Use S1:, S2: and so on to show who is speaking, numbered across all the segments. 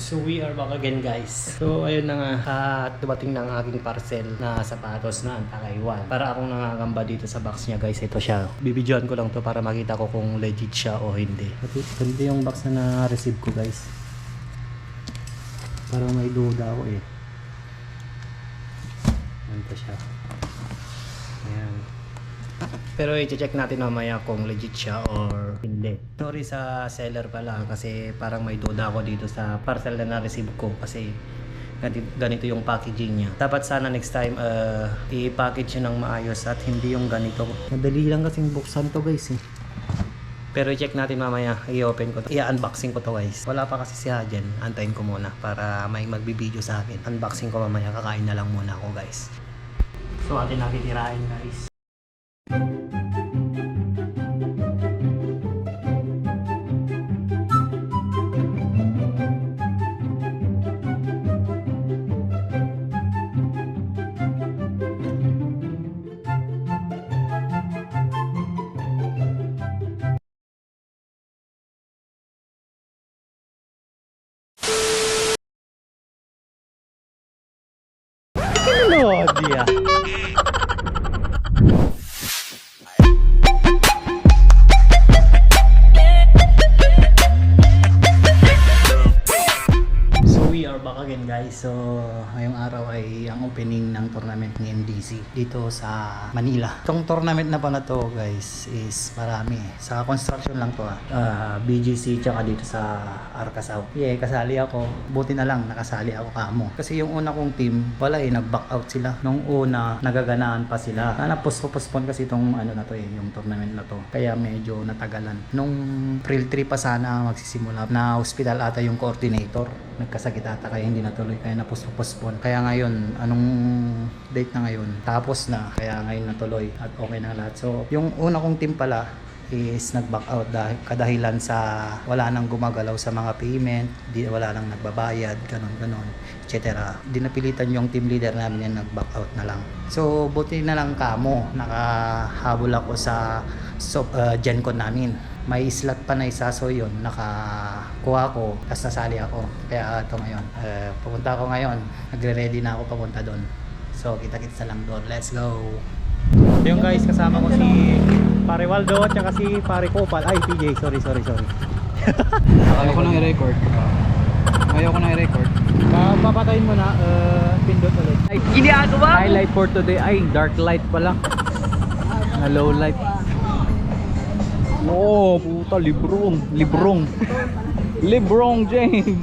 S1: So we are back again guys. So ayun na nga, at dumating na ang aking parcel na sapatos na Antakaiwan. Para akong nangangamba dito sa box niya guys. Ito siya. Bibidyoan ko lang to para makita ko kung legit siya o hindi. Ito yung box na na-receive ko guys. Parang may duda ako eh. Ganito siya. Ayan. Pero i-check natin mamaya kung legit siya or hindi. Sorry sa seller pala kasi parang may duda ako dito sa parcel na na-receive ko kasi ganito yung packaging niya. Dapat sana next time i-package siya ng maayos at hindi yung ganito. Madali lang kasing buksan to guys eh. Pero i-check natin mamaya, i-open ko to. I-unboxing ko to guys. Wala pa kasi si Hajen. Antayin ko muna para may magbibideo sa akin. Unboxing ko mamaya, kakain na lang muna ako guys. So atin nakitirain guys. Hello, dia. Back again guys. So ngayong araw ay ang opening ng tournament ni MDC dito sa Manila. Itong tournament na pala to guys is marami. Sa construction lang to BGC tsaka dito sa Arcasao. Yeah, kasali ako. Buti na lang nakasali ako kamo. Kasi yung una kong team wala nag-back out sila. Nung una nagaganaan pa sila. Postpone kasi itong ano na to yung tournament na to. Kaya medyo natagalan. Nung April 3 pa sana magsisimula. Na hospital ata yung coordinator. Nagkasakit ata kaya hindi natuloy, kaya na-postpone. Kaya ngayon, anong date na ngayon? Tapos na, kaya ngayon natuloy at okay na lahat. So, yung una kong team pala is nag-back out dahil kadahilan sa wala nang gumagalaw sa mga payment, wala nang nagbabayad, ganon, etc. Dinapilitan yung team leader namin yan nag-back out na lang. So, buti na lang kamo, nakahabol ako sa GenCon namin. May slot pa na isa, so yun, nakakuha ko, tapos nasali ako. Kaya ito ngayon, pupunta ako ngayon, nagre-ready na ako papunta doon. So kita-kits na lang doon, let's go! Yung guys, kasama ko si Pare Waldo at saka si Pare Kopal. Ay, PJ, sorry.
S2: Ayoko nang i-record.
S1: Papatayin mo na, pindot ulit.
S2: Highlight for today ay dark light pala. Na low light. Oh, puta, Librong James.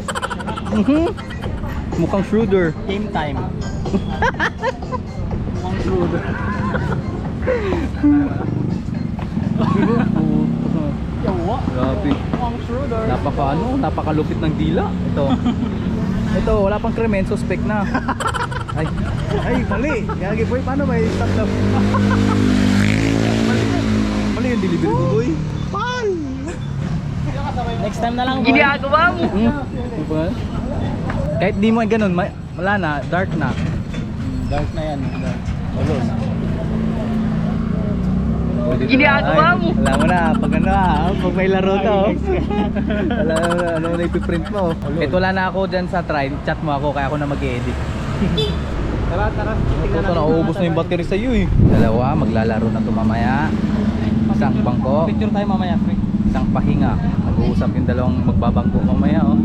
S2: Mukhang Schroeder.
S1: Game time.
S2: Mukhang Schroeder.
S1: Yawa.
S2: Grabe.
S1: Mukhang Schroeder.
S2: Napakalupit ng dila. Ito, wala pang krimen, suspect na. Ay, mali. Gagi boy, paano ba i-stop na? Mali yung delivery ko boy.
S1: Next time na lang boy.
S3: Ginagawa mo.
S2: Kahit di mo ganun, wala na, dark na.
S1: Dark na yan.
S3: Ginagawa mo.
S2: Alam mo na, pag pag may laro to. Alam mo na ipiprint mo. Kahit wala na ako dyan sa try, chat mo ako kaya ako na mag-edit.
S1: Tara.
S2: Ito, nauubos na yung battery sa iyo eh. Dalawa, maglalaro na ito mamaya. Isang bangko.
S1: Picture tayo mamaya, pre.
S2: Isang pahinga. Nag-uusap yung dalawang magbabangko mamaya oh.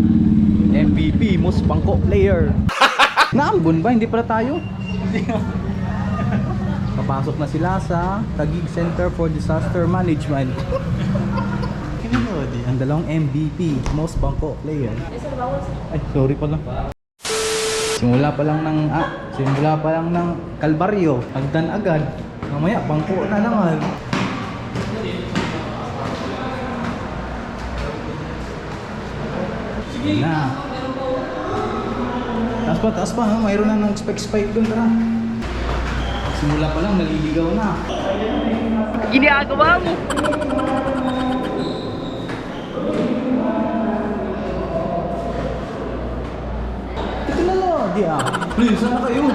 S2: MVP, most bangko player. Naambon ba? Hindi pala tayo. Papasok na sila sa Taguig Center for Disaster Management. Ang dalawang MVP, most bangko player. Ay, sorry pala. Simula pa lang ng Kalbaryo, hagdan agad. Mamaya bangko na naman. Sige na. Taas pa, ha? Mayroon na ng spike doon, tara. Simula pa lang, naliligaw na.
S3: Ginagawa mo.
S2: Ito na lang, di Please, saan na kayo?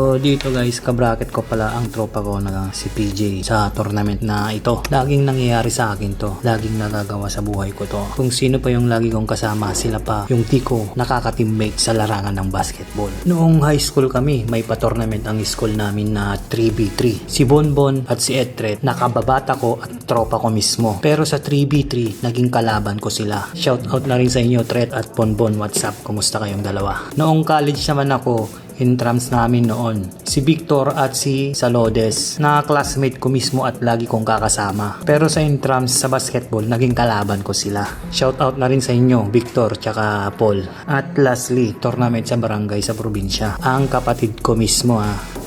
S1: So dito guys, kabracket ko pala ang tropa ko na si PJ sa tournament na ito. Laging nangyayari sa akin to. Laging nagagawa sa buhay ko to. Kung sino pa yung lagi kong kasama, sila pa yung tiko nakaka-teammate sa larangan ng basketball. Noong high school kami, may pa-tournament ang school namin na 3v3. Si Bonbon at si Edred, nakababata ko at tropa ko mismo. Pero sa 3v3, naging kalaban ko sila. Shout out na rin sa inyo, Tret at Bonbon. What's up? Kumusta kayong dalawa? Noong college naman ako, intrams namin noon, si Victor at si Salodes, na classmate ko mismo at lagi kong kakasama. Pero sa intrams sa basketball, naging kalaban ko sila. Shout out na rin sa inyo, Victor tsaka Paul. At lastly, tournament sa barangay sa probinsya. Ang kapatid ko mismo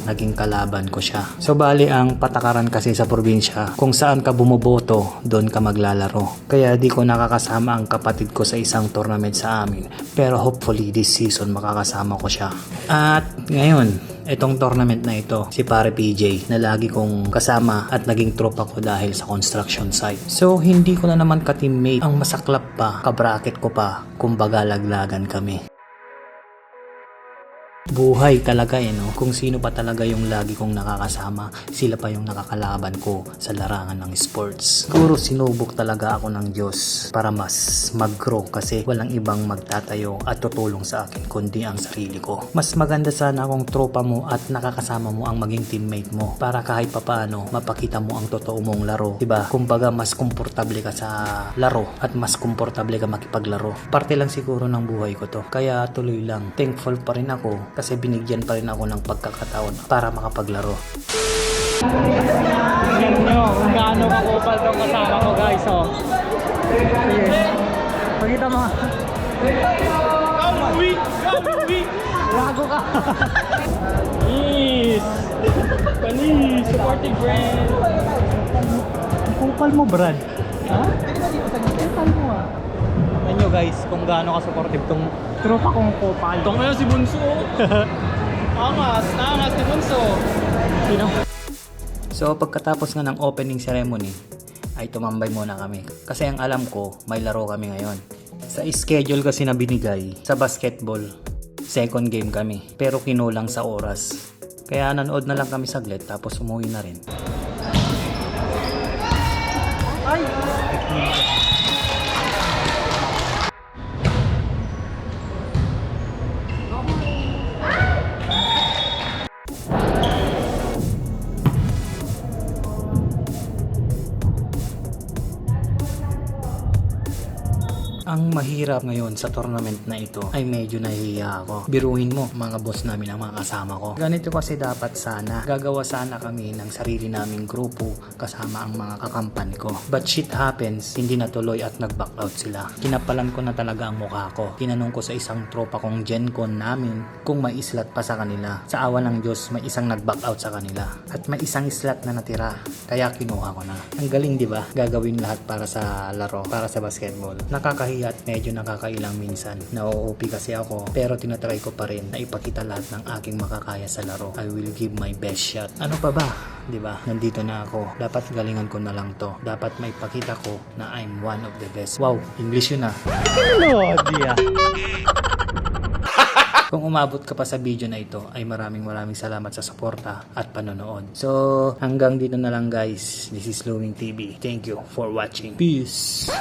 S1: naging kalaban ko siya. So bali ang patakaran kasi sa probinsya, kung saan ka bumoboto, doon ka maglalaro. Kaya di ko nakakasama ang kapatid ko sa isang tournament sa amin. Pero hopefully this season makakasama ko siya. At ngayon, itong tournament na ito, si pare PJ na lagi kong kasama at naging tropa ko dahil sa construction site. So hindi ko na naman ka-teammate, ang masaklap pa, kabracket ko pa, kumbaga laglagan kami. Buhay talaga no? Kung sino pa talaga yung lagi kong nakakasama, sila pa yung nakakalaban ko sa larangan ng sports. Siguro sinubok talaga ako ng Diyos para mas mag-grow kasi walang ibang magtatayo at tutulong sa akin kundi ang sarili ko. Mas maganda sana kung tropa mo at nakakasama mo ang maging teammate mo para kahit papaano mapakita mo ang totoo mong laro. Diba? Kumbaga mas komportable ka sa laro at mas komportable ka makipaglaro. Parte lang siguro ng buhay ko to. Kaya tuloy lang. Thankful pa rin ako kasi binigyan pa rin ako ng pagkakataon para makapaglaro. Tingnan nyo kung gaano kakupal tong kasama ko guys. Sige. Pagkita mo. Kamuwi! Lago ka! Panis! Panis! Supporting friend! Ang kupal mo, Brad. Ha? Kupal mo Tingnan nyo guys kung gaano ka-supportive tong tropa kong kupal.
S3: Ito ngayon si Bunso. Angas ni Bunso.
S1: Sino? So pagkatapos nga ng opening ceremony ay tumambay muna kami. Kasi ang alam ko may laro kami ngayon. Sa schedule kasi na binigay sa basketball, second game kami. Pero kinulang sa oras. Kaya nanood na lang kami saglit tapos umuwi na rin. Ay! Ang mahirap ngayon sa tournament na ito ay medyo nahihiya ako. Biruin mo, mga boss namin ang mga kasama ko. Ganito kasi dapat sana. Gagawa sana kami ng sarili naming grupo kasama ang mga kakampan ko. But shit happens, hindi natuloy at nag-back out sila. Kinapalan ko na talaga ang mukha ko. Tinanong ko sa isang tropa kong GenCon namin kung may slot pa sa kanila. Sa awa ng Diyos, may isang nag-back out sa kanila. At may isang slot na natira. Kaya kinuha ko na. Ang galing, di ba? Gagawin lahat para sa laro, para sa basketball. Nakakahiya at medyo nakakailang minsan. Na-OOP kasi ako pero tinatry ko pa rin na ipakita lahat ng aking makakaya sa laro. I will give my best shot. Ano pa ba? Diba? Nandito na ako. Dapat galingan ko na lang to. Dapat maipakita ko na I'm one of the best. Wow, English yun Lord, yeah. Kung umabot ka pa sa video na ito ay maraming salamat sa suporta at panonood. So hanggang dito na lang guys. This is Luwing TV. Thank you for watching. Peace!